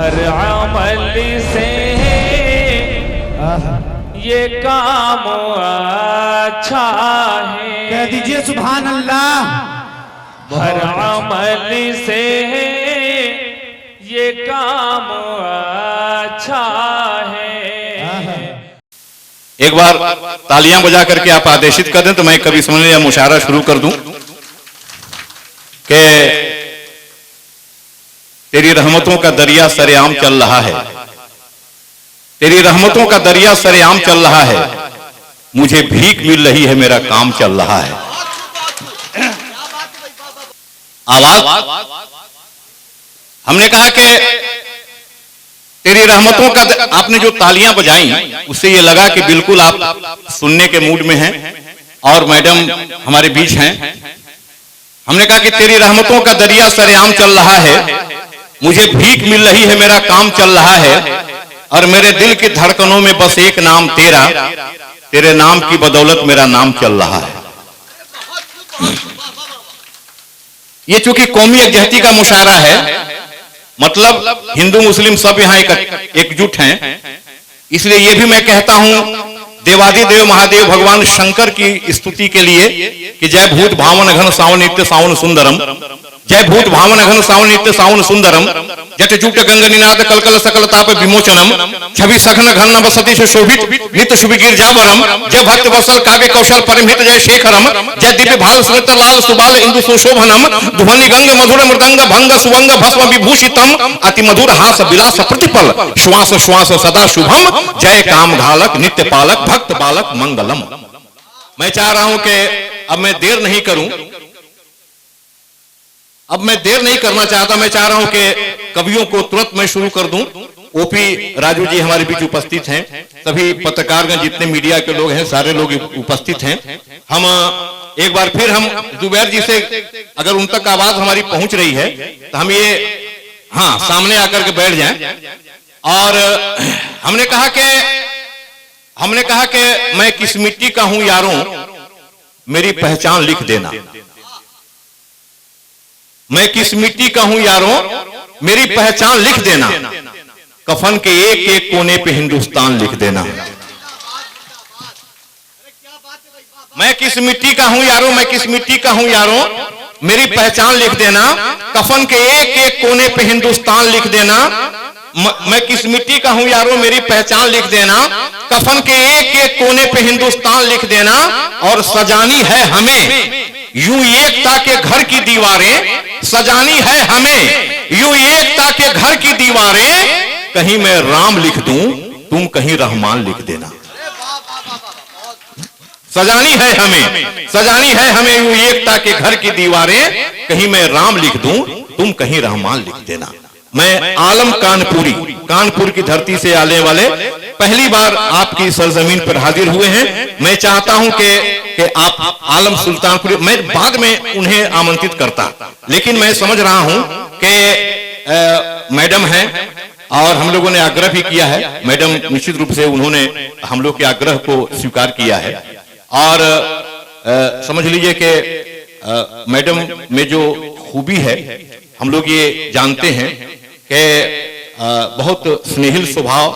हर अमल से ये काम अच्छा है। कह दीजिए सुभान अल्लाह। हर अमल से ये काम अच्छा है। एक बार तालियां बजा करके आप आदेशित कर दें तो मैं कभी समझने या मुशायरा शुरू कर दूं कि तेरी रहमतों का दरिया सरेआम चल रहा है, तेरी रहमतों का दरिया सरेआम चल रहा है, मुझे भीख मिल रही है, मेरा काम चल रहा है। आवाज हमने कहा कि तेरी रहमतों का, आपने जो तालियां बजाई उससे ये लगा कि बिल्कुल आप सुनने के मूड में हैं और मैडम हमारे बीच हैं। हमने कहा कि तेरी रहमतों का दरिया सरेआम चल रहा है, मुझे भीख मिल रही है, मेरा काम चल रहा है, और मेरे दिल की धड़कनों में बस एक नाम तेरा, तेरे नाम की बदौलत मेरा नाम चल रहा है। ये चूंकि कौमी यकजहती का मुशायरा है, मतलब हिंदू मुस्लिम सब यहाँ एकजुट हैं, इसलिए ये भी मैं कहता हूं देवादिदेव महादेव भगवान शंकर की स्तुति के लिए कि जय भूत भावन घन सावन नित्य सावन सुंदरम, जय भूत भावन घन सावन नित्य सावन सुंदरम, जट जूट गंग निनाद कलकल सकल ताप विमोचनम, छवि सघन घन बसति से शोभित नित्य शुभ गिरजावरम, जय भक्त वसल काव्य कौशल परमहित जय शेखरम, जय दिव्य भाल सुमित लाल सुबाल इंदु सुशोभनम, ध्वनि गंग मधुर मृदंग भंग सुवंग भस्म विभूषितम, अति मधुर हास विलास प्रतिपल, श्वास श्वास सदा शुभम, जय काम घालक नित्य पालक भक्त बालक मंगलम। मैं चाह रहा हूं कि अब मैं देर नहीं करूं, अब मैं देर नहीं करना चाहता, मैं चाह रहा हूं कि कवियों को तुरंत मैं शुरू कर दूं। ओपी राजू जी हमारे बीच उपस्थित हैं, सभी पत्रकारगण जितने मीडिया के लोग हैं सारे लोग उपस्थित हैं। हम एक बार फिर हम जुबैर जी से, अगर उन तक आवाज हमारी पहुंच रही है तो हम ये सामने आकर के बैठ जाएं। और हमने कहा कि मैं किस मिट्टी का हूं यारों, मेरी पहचान लिख देना। मैं किस मिट्टी का हूं यारों, मेरी पहचान लिख देना, कफन के एक एक कोने पे हिंदुस्तान लिख देना। मैं किस मिट्टी का हूं यारों, मैं किस मिट्टी का हूं यारों, मेरी पहचान लिख देना, कफन के एक एक कोने पे हिंदुस्तान लिख देना। मैं किस मिट्टी का हूं यारों, मेरी पहचान लिख देना, कफन के एक एक कोने पे हिंदुस्तान लिख देना। और सजानी है हमें यूं एकता के घर की दीवारें, सजानी है हमें यूं एकता के घर की दीवारें, कहीं मैं राम लिख दूं तुम कहीं रहमान लिख देना। सजानी है हमें यूं एकता के घर की दीवारें, कहीं मैं राम लिख दूं तुम कहीं रहमान लिख देना। मैं आलम कानपुर की धरती से आने वाले पहली बार आपकी सरजमीन पर हाजिर हुए हैं। मैं चाहता हूं कि आप आलम सुल्तानपुर, मैं बाद में उन्हें आमंत्रित करता, लेकिन मैं समझ रहा हूं कि मैडम हैं और हम लोगों ने आग्रह भी किया है, मैडम निश्चित रूप से उन्होंने हम लोग के आग्रह को स्वीकार किया है। और समझ लीजिए कि मैडम में जो खूबी है हम लोग ये जानते हैं कि बहुत स्नेहिल स्वभाव,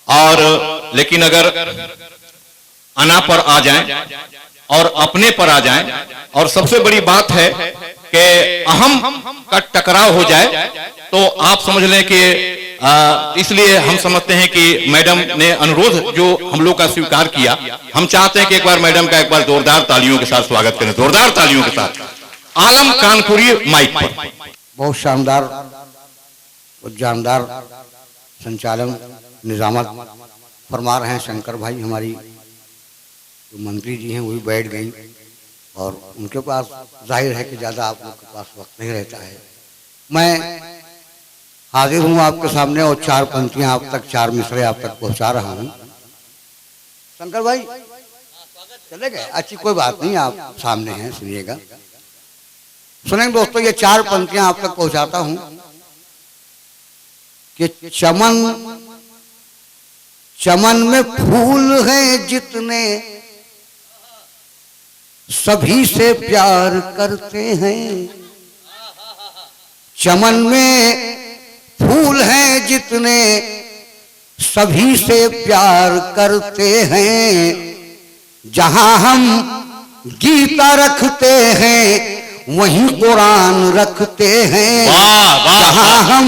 और लेकिन अगर अना पर आ जाएं और अपने पर आ जाएं, और सबसे बड़ी बात है कि अहम का टकराव हो जाए तो आप समझ लें कि इसलिए हम समझते हैं कि मैडम ने अनुरोध जो हम लोग का स्वीकार किया, हम चाहते हैं कि एक बार मैडम का एक बार जोरदार तालियों के साथ स्वागत करें, जोरदार तालियों के साथ। आलम कानपुरी माइक पर। बहुत शानदार और जानदार संचालन निजामत फरमा रहे हैं शंकर भाई। हमारी जो मंत्री जी हैं वो भी बैठ गई और उनके पास जाहिर है कि ज़्यादा आप लोग के पास वक्त नहीं रहता है। मैं हाजिर हूँ आपके सामने और चार पंक्तियाँ आप तक, चार मिसरे आप तक पहुँचा रहा हूँ। शंकर भाई चले गए? अच्छी कोई बात नहीं, आप सामने हैं, सुनिएगा। सुनेंगे दोस्तों, ये चार पंक्तियां आप तक पहुंचाता हूं कि चमन में फूल हैं जितने सभी से प्यार करते हैं, चमन में फूल हैं जितने सभी से प्यार करते हैं। जहां हम गीता रखते हैं वहीं कुरान रखते हैं। जहां हम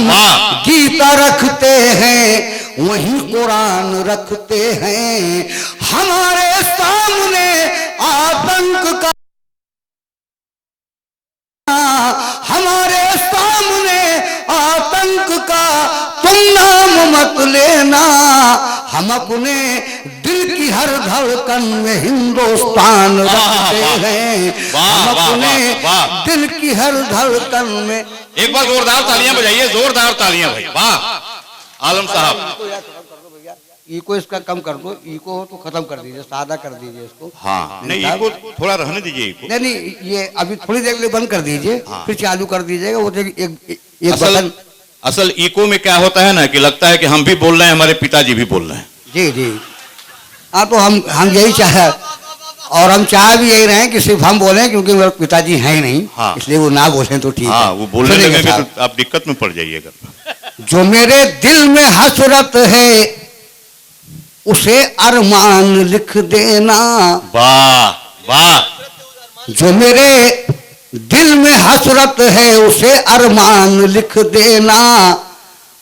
गीता रखते हैं वहीं कुरान रखते हैं। हमारे सामने आतंक का, हमारे सामने आतंक का तुम नाम मत लेना। हम अपने दिल की हर धड़कन में हिंदुस्तान रखते हैं। हम अपने दिल की हर धड़कन में। एक बार जोरदार तालियां बजाइए, जोरदार तालियां भाई। वाह आलम साहब। इको इसका कम कर दो, इको हो तो खत्म कर दीजिए, सादा कर दीजिए इसको। हाँ नहीं, इको थोड़ा रहने दीजिए इको। नहीं ये अभी थोड़ी देर के लिए बंद कर दीजिए। हाँ। फिर चालू कर दीजिएगा। वो एक असल इको में क्या होता है ना कि लगता है कि हम भी बोल रहे हैं, हमारे पिताजी भी बोल रहे हैं। जी जी हाँ, तो हम यही चाहे, और हम चाह भी यही रहे कि सिर्फ हम बोले, क्योंकि मेरे पिताजी हैं ही नहीं। हाँ। इसलिए वो ना बोले तो ठीक है। वो बोलने लगेंगे तो आप दिक्कत में पड़ जाइएगा। जो मेरे दिल में हसरत है उसे अरमान लिख देना। वाह वाह। जो मेरे दिल में हसरत है उसे अरमान लिख देना।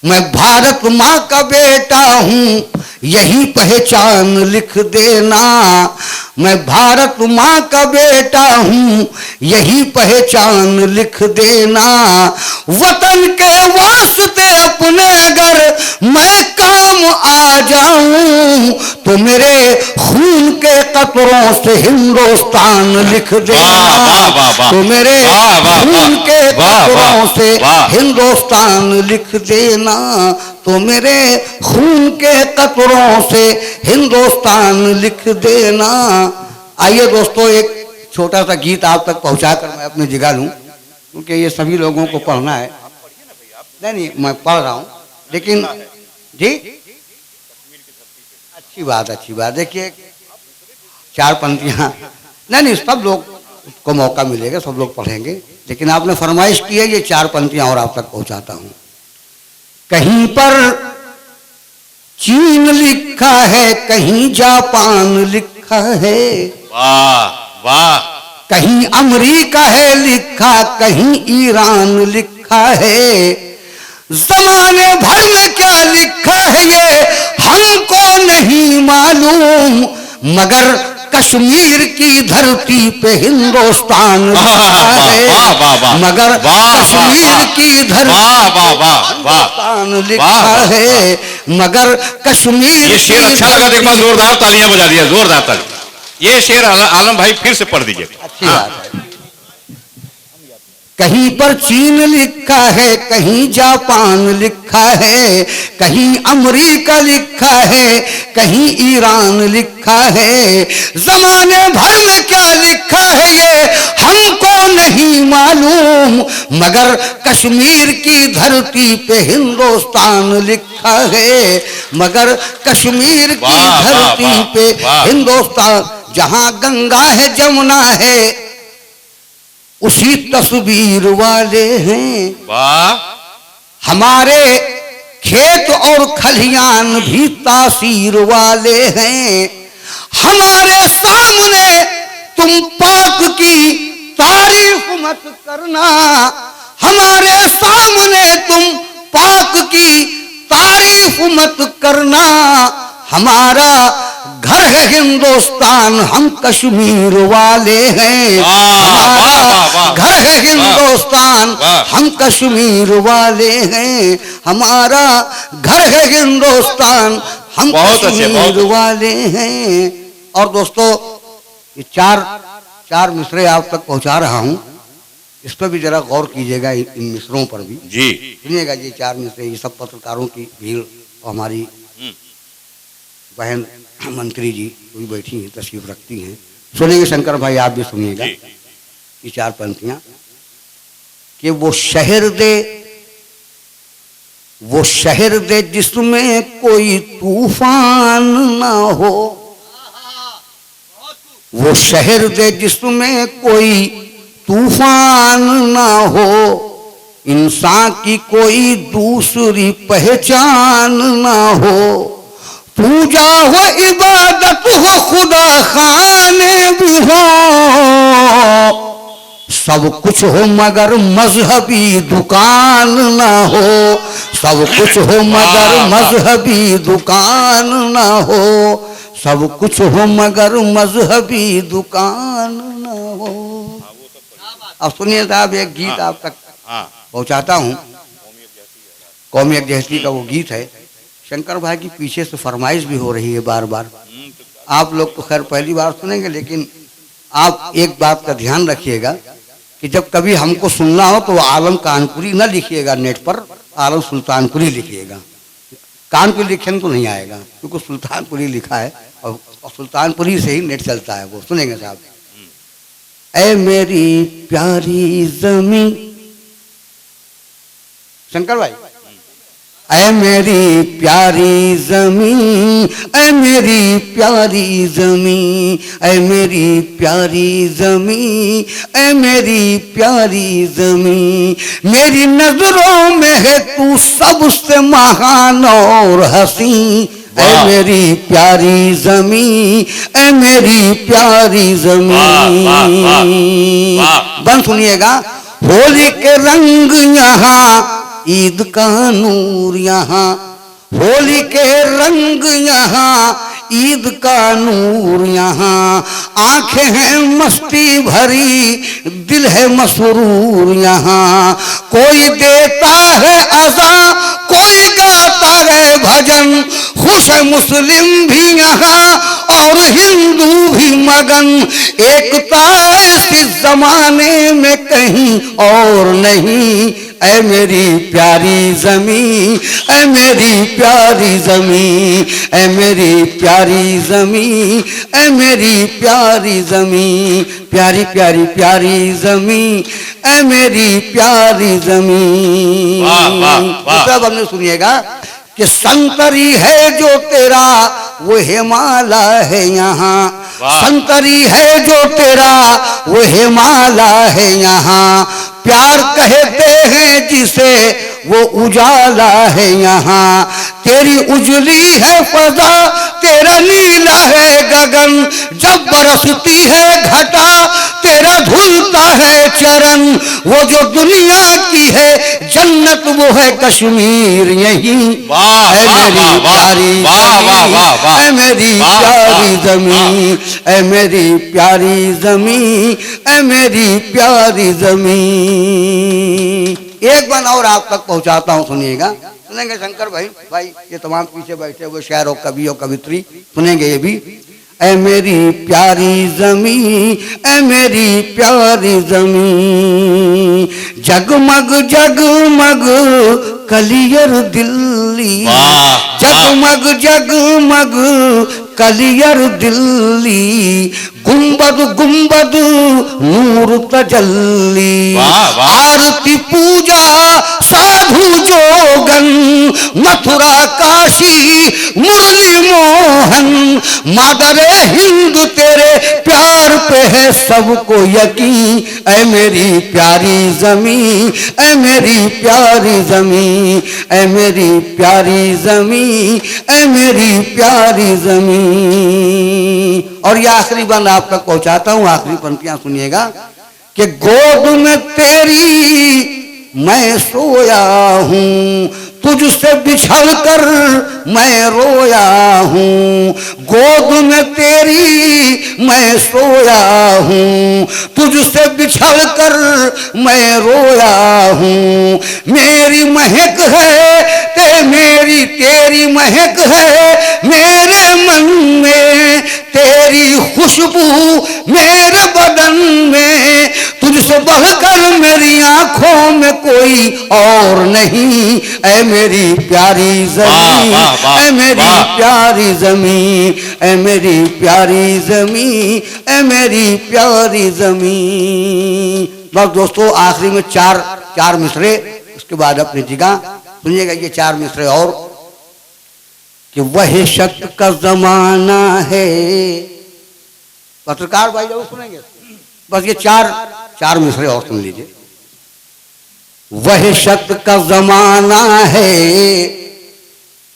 मैं भारत माँ का बेटा हूँ यही पहचान लिख देना। मैं भारत माँ का बेटा हूँ यही पहचान लिख देना। वतन के वास्ते अपने अगर मैं काम आ जाऊं तो मेरे खून के कतरों से हिंदुस्तान लिख देना। तो मेरे खून के कतरों से हिंदुस्तान लिख देना। तो मेरे खून के कतरों से हिंदुस्तान लिख देना। आइए दोस्तों, एक छोटा सा गीत आप तक पहुंचाकर मैं अपनी जगह लूं, क्योंकि ये सभी लोगों को पढ़ना है। नहीं मैं पढ़ रहा हूं, लेकिन जी अच्छी बात देखिए 4 पंक्तियां। नहीं सब लोग को मौका मिलेगा, सब लोग पढ़ेंगे, लेकिन आपने फरमाइश की है, ये 4 पंक्तियां और आप तक पहुंचाता हूं। कहीं पर चीन लिखा है, कहीं जापान लिखा है। वाह वाह। कहीं अमेरिका है लिखा, कहीं ईरान लिखा है। जमाने भर में क्या लिखा है ये हमको नहीं मालूम, मगर कश्मीर की धरती पे हिंदुस्तान लिखा है। मगर कश्मीर की धरती हिंदुस्तान लिखा है। मगर कश्मीर। ये शेर अच्छा लगा, एक बार जोरदार तालियां बजा दिया, जोरदार तालियां। ये शेर आलम भाई फिर से पढ़ दीजिए। अच्छी बात है। कहीं पर चीन लिखा है, कहीं जापान लिखा है, कहीं अमेरिका लिखा है, कहीं ईरान लिखा है। जमाने भर में क्या लिखा है ये हमको नहीं मालूम, मगर कश्मीर की धरती पे हिंदुस्तान लिखा है। मगर कश्मीर की धरती पे हिंदुस्तान। जहां गंगा है जमुना है उसी तस्वीर वाले हैं। वाह। हमारे खेत और खलियान भी तासीर वाले हैं। हमारे सामने तुम पाक की तारीफ मत करना। हमारे सामने तुम पाक की तारीफ मत करना। हमारा घर है हिंदुस्तान, हम कश्मीर वाले हैं। हमारा घर है हिंदुस्तान, हम कश्मीर वाले हैं। हमारा घर है हिंदुस्तान, हम कश्मीर वाले हैं। और दोस्तों ये चार मिसरे आप तक पहुंचा रहा हूं, इस पर भी जरा गौर कीजिएगा, इन मिसरों पर भी जी सुनिएगा। ये 4 मिसरे, ये सब पत्रकारों की भीड़, हमारी बहन मंत्री जी भी बैठी हैं, तशरीफ रखती हैं। सुनेंगे शंकर भाई, आप भी सुनिएगा ये 4 पंक्तियां कि वो शहर दे जिसमें कोई तूफान ना हो। वो शहर दे जिसमें कोई तूफान ना हो। इंसान की कोई दूसरी पहचान ना हो, पूजा हो इबादत हो खुदा खाने भी हो, सब कुछ हो मगर मजहबी दुकान ना हो, सब कुछ हो मगर मजहबी दुकान ना हो, सब कुछ हो मगर मजहबी दुकान ना हो। अब सुनिए साहब, एक गीत आप तक पहुंचाता हूं। कौमियत जहती का वो गीत है। शंकर भाई की पीछे से फरमाइश भी हो रही है बार बार। आप लोग तो खैर पहली बार सुनेंगे, लेकिन आप एक बात का ध्यान रखिएगा कि जब कभी हमको सुनना हो तो आलम कानपुरी न लिखिएगा नेट पर, आलम सुल्तानपुरी लिखिएगा। कानपुरी लिखने तो नहीं आएगा, क्योंकि सुल्तानपुरी लिखा है और सुल्तानपुरी से ही नेट चलता है। वो सुनेंगे साहब। ऐ मेरी प्यारी जमीन, शंकर भाई, ऐ मेरी प्यारी जमीन, ऐ मेरी प्यारी जमीन, ऐ मेरी प्यारी जमीन, ऐ मेरी प्यारी जमीन, मेरी नजरों में है तू सबसे महान और हसीन, ऐ मेरी प्यारी जमीन, ऐ मेरी प्यारी जमीन। बन सुनिएगा। होली के रंग यहाँ, ईद का नूर यहाँ, होली के रंग यहाँ, ईद का नूर यहाँ, आंखें हैं मस्ती भरी, दिल है मसरूर यहाँ, कोई देता है अज़ा, कोई गाता है भजन, खुश है मुस्लिम भी यहाँ और हिंदू भी मगन, एकता ऐसी जमाने में कहीं और नहीं, ऐ मेरी प्यारी जमीन, ऐ मेरी प्यारी जमीन, ऐ मेरी प्यारी जमीन, ऐ मेरी प्यारी जमीन, प्यारी प्यारी प्यारी जमीन, ऐ मेरी प्यारी जमीन। दूसरा बंद सुनिएगा कि संतरी है जो तेरा वो हिमाला है यहाँ, संतरी है जो तेरा वो हिमाला है यहाँ, प्यार कहते हैं जिसे वो उजाला है यहाँ, तेरी उजली है फजा, तेरा नीला है गगन, जब बरसती है घटा तेरा धुलता है चरण, वो जो दुनिया की है जन्नत वो है कश्मीर यही, ऐ मेरी प्यारी जमीन, ऐ मेरी प्यारी जमीन, ऐ मेरी प्यारी जमीन, ऐ मेरी प्यारी जमीन। एक बार और आप तक पहुंचाता हूं, सुनिएगा। सुनेंगे शंकर भाई, ये तमाम पीछे बैठे हुए शायर और कवि और कवित्री सुनेंगे ये भी। ऐ मेरी प्यारी जमीन, ऐ मेरी प्यारी जमीन, जगमग जगमग कलियर दिल्ली, जगमग जगमग कलियर दिल्ली, गुंबद गुंबद नूर तजल्ली, आरती पूजा साधु जोगन, मथुरा काशी मुरली मोहन, मादरे हिंद तेरे प्यार पे है सबको यकीन, ऐ मेरी प्यारी जमीन, ऐ मेरी प्यारी जमीन, ऐ मेरी प्यारी जमीन, ऐ मेरी प्यारी जमीन। और ये आखिरी बंद आप तक पहुंचाता हूं, आखिरी पंक्तियां सुनिएगा कि गोद में तेरी मैं सोया हूं, तुझसे बिछड़ कर मैं रोया हूं, गोद में तेरी मैं सोया हूं, तुझसे बिछड़ कर मैं रोया हूं, मेरी महक है मेरी तेरी महक है मेरे मन में, तेरी खुशबू मेरे बदन में, तुझसे बढ़कर मेरी आंखों में कोई और नहीं, ऐ मेरी प्यारी जमीन, ऐ मेरी प्यारी जमीन, ऐ मेरी प्यारी जमीन, ऐ मेरी प्यारी जमीन। बस दोस्तों, आखिरी में चार मिसरे, उसके बाद अपनी जगह सुनिएगा ये चार मिसरे और कि वहशत का जमाना है। पत्रकार भाई लोग सुनेंगे, बस ये चार मिसरे और सुन लीजिए। वहशत का जमाना है,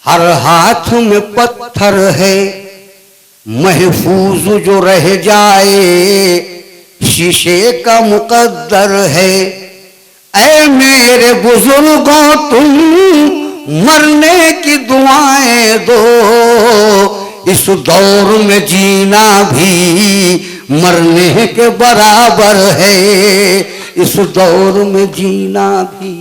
हर हाथ में पत्थर है, महफूज जो रह जाए शीशे का मुकद्दर है। ऐ मेरे बुजुर्गों तुम मरने की दुआएं दो, इस दौर में जीना भी मरने के बराबर है, इस दौर में जीना भी